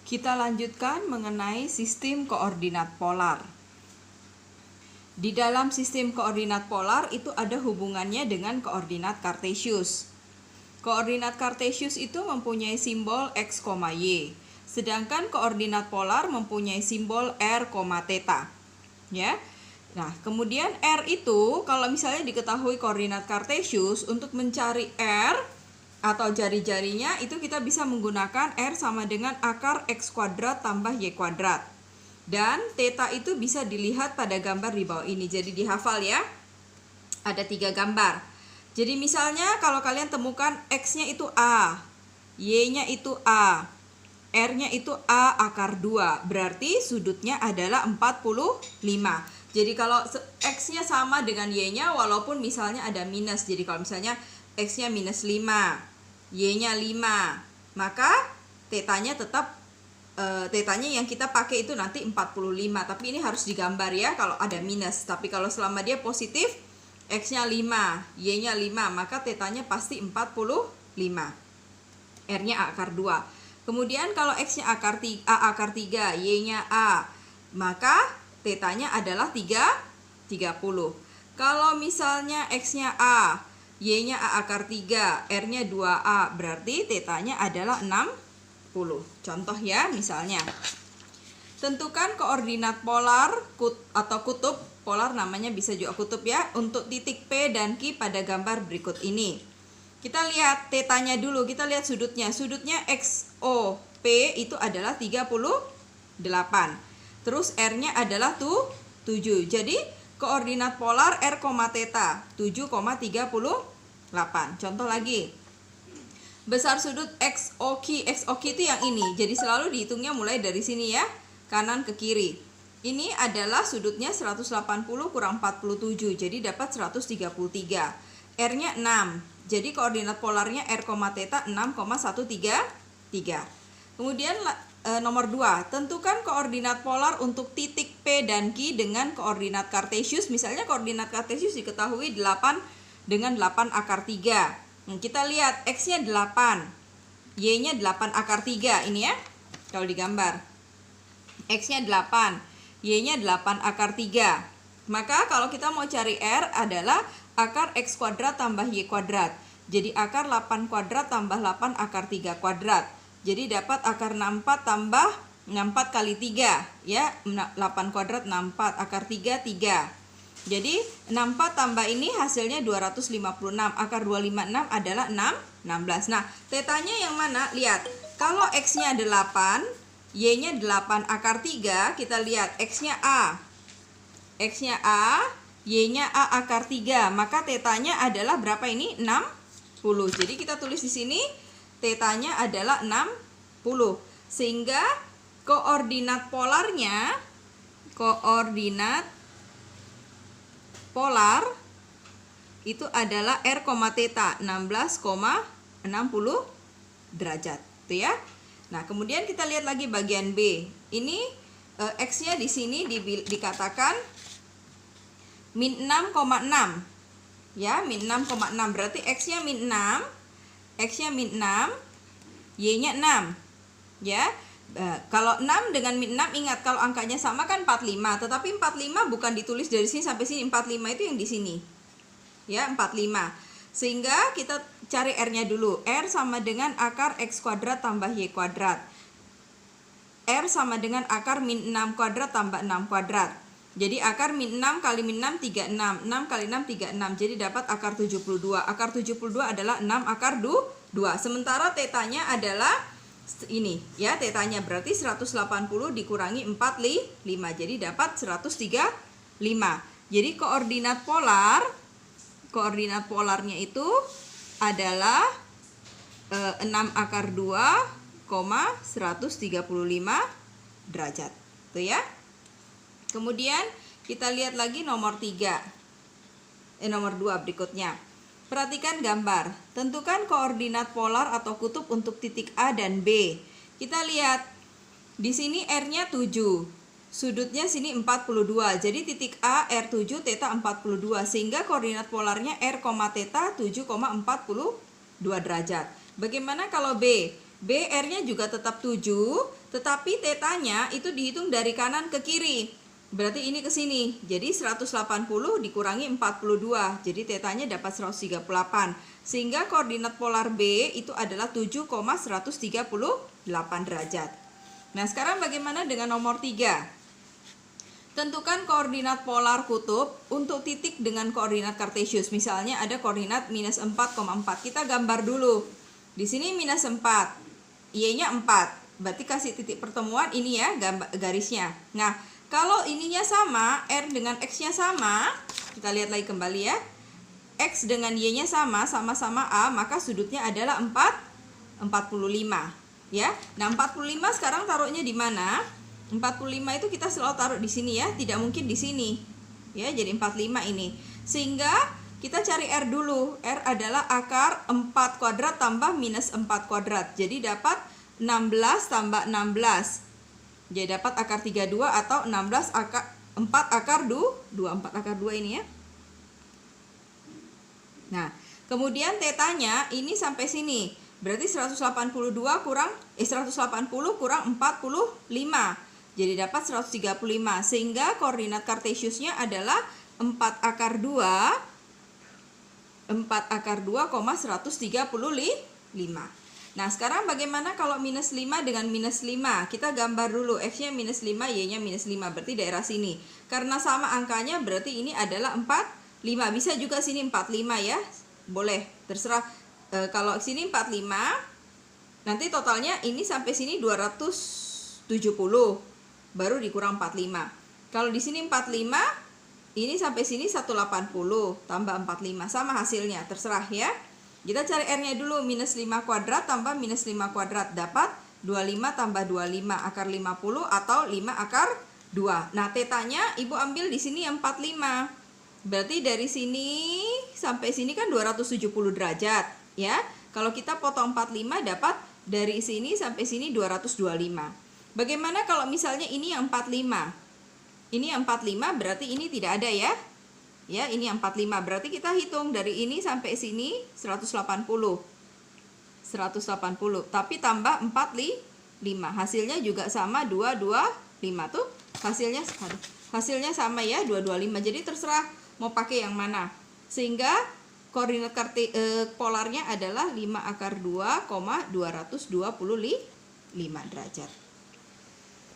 Kita lanjutkan mengenai sistem koordinat polar. Di dalam sistem koordinat polar itu ada hubungannya dengan koordinat kartesius. Koordinat kartesius itu mempunyai simbol x, y. Sedangkan koordinat polar mempunyai simbol r, theta. Ya. Nah, kemudian r itu kalau misalnya diketahui koordinat kartesius, untuk mencari r atau jari-jarinya itu kita bisa menggunakan r sama dengan akar x kuadrat tambah y kuadrat. Dan theta itu bisa dilihat pada gambar di bawah ini. Jadi dihafal ya. Ada 3 gambar. Jadi misalnya kalau kalian temukan x-nya itu a, y-nya itu a, r-nya itu a akar 2. Berarti sudutnya adalah 45. Jadi kalau x-nya sama dengan y-nya walaupun misalnya ada minus. Jadi kalau misalnya x-nya minus 5, y-nya 5, maka tetanya tetap tetanya yang kita pakai itu nanti 45. Tapi ini harus digambar ya kalau ada minus. Tapi kalau selama dia positif, x-nya 5, y-nya 5, maka tetanya pasti 45. R-nya a akar 2. Kemudian kalau x-nya a akar 3, y-nya a, maka tetanya adalah 30. Kalau misalnya x-nya a, y-nya a akar 3, r-nya 2a, berarti tetanya adalah 60. Contoh ya, misalnya. Tentukan koordinat polar atau kutub. Polar namanya bisa juga kutub ya. Untuk titik P dan Q pada gambar berikut ini. Kita lihat tetanya dulu. Kita lihat sudutnya. Sudutnya XOP itu adalah 38. Terus R-nya adalah 7. Jadi koordinat polar R, theta 7,38. Contoh lagi. Besar sudut XOQ. XOQ itu yang ini. Jadi selalu dihitungnya mulai dari sini ya. Kanan ke kiri. Ini adalah sudutnya 180 kurang 47. Jadi dapat 133. R-nya 6. Jadi koordinat polarnya R, theta 6,133. Kemudian nomor 2. Tentukan koordinat polar untuk titik P dan Q dengan koordinat kartesius. Misalnya koordinat kartesius diketahui 8 dengan 8 akar 3. Kita lihat x-nya 8, y-nya 8 akar 3 ini ya. Kalau digambar. X-nya 8, y-nya 8 akar 3. Maka kalau kita mau cari r adalah akar x kuadrat tambah y kuadrat. Jadi akar 8 kuadrat tambah 8 akar 3 kuadrat. Jadi dapat akar 64 tambah 64 kali 3 ya. 8 kuadrat 64, akar 3 3. Jadi 64 tambah ini hasilnya 256. Akar 256 adalah 16. Nah, tetanya yang mana? Lihat. Kalau x-nya 8, y-nya 8 akar 3, kita lihat x-nya a. X-nya a, y-nya a akar 3. Maka tetanya adalah berapa ini? 60. Jadi kita tulis di sini tetanya adalah 60. Sehingga koordinat polarnya polar itu adalah R, theta 16,60 derajat, itu ya. Nah, kemudian kita lihat lagi bagian B. Ini X-nya di sini dikatakan min 6,6. Ya, min 6,6 berarti X-nya min 6, X-nya min 6, Y-nya 6. Ya. Kalau 6 dengan min 6, ingat kalau angkanya sama kan 45. Tetapi 45 bukan ditulis dari sini sampai sini. 45 itu yang di sini. Ya, 45. Sehingga kita cari R-nya dulu. R sama dengan akar X kuadrat tambah Y kuadrat. R sama dengan akar min 6 kuadrat tambah 6 kuadrat. Jadi akar min 6 kali min 6, 36. 6 kali 6, 36. Jadi dapat akar 72. Akar 72 adalah 6 akar 2. Sementara tetanya adalah ini ya, tetanya berarti 180 dikurangi 45, jadi dapat 135. Jadi koordinat polarnya itu adalah 6 akar 2, 135 derajat. Tuh ya. Kemudian kita lihat lagi nomor 2 berikutnya. Perhatikan gambar. Tentukan koordinat polar atau kutub untuk titik A dan B. Kita lihat di sini R-nya 7. Sudutnya sini 42. Jadi titik A R7, theta 42 sehingga koordinat polarnya R, theta 7,42 derajat. Bagaimana kalau B? B, R-nya juga tetap 7, tetapi tetanya itu dihitung dari kanan ke kiri. Berarti ini ke sini. Jadi 180 dikurangi 42. Jadi tetanya dapat 138. Sehingga koordinat polar B itu adalah 7,138 derajat. Nah, sekarang bagaimana dengan nomor 3? Tentukan koordinat polar kutub untuk titik dengan koordinat kartesius. Misalnya ada koordinat minus 4,4. Kita gambar dulu. Di sini minus 4. Y-nya 4. Berarti kasih titik pertemuan ini ya garisnya. Nah, kalau ininya sama, R dengan X-nya sama, kita lihat lagi kembali ya. X dengan Y-nya sama, sama-sama A, maka sudutnya adalah 45. Ya. Nah, 45 sekarang taruhnya di mana? 45 itu kita selalu taruh di sini ya, tidak mungkin di sini. Ya, jadi 45 ini. Sehingga kita cari R dulu. R adalah akar 4 kuadrat tambah minus 4 kuadrat. Jadi dapat 16 tambah 16. Jadi dapat akar 32 atau 16 akar 4 akar 2. 4 akar 2 ini ya. Nah, kemudian tetanya ini sampai sini. Berarti 180 kurang 45. Jadi dapat 135. Sehingga koordinat kartesiusnya adalah 4 akar 2 135. Nah, sekarang bagaimana kalau minus 5 dengan minus 5? Kita gambar dulu, X-nya minus 5, Y-nya minus 5, berarti daerah sini. Karena sama angkanya, berarti ini adalah 45. Bisa juga sini 45 ya, boleh, terserah. Kalau sini 45, nanti totalnya ini sampai sini 270, baru dikurang 45. Kalau di sini 45, ini sampai sini 180 tambah 45, sama hasilnya, terserah ya. Kita cari R-nya dulu, minus 5 kuadrat tambah minus 5 kuadrat, dapat 25 tambah 25, akar 50 atau 5 akar 2. Nah, tetanya Ibu ambil di sini 45. Berarti dari sini sampai sini kan 270 derajat, ya. Kalau kita potong 45 dapat dari sini sampai sini 225. Bagaimana kalau misalnya ini yang 45? Ini yang 45 berarti ini tidak ada ya. Ya, ini yang 45. Berarti kita hitung dari ini sampai sini 180. Tapi tambah 45. Hasilnya juga sama 225 tuh. Hasilnya sama ya 225. Jadi terserah mau pakai yang mana. Sehingga koordinat polarnya adalah 5 akar 2, 225 derajat.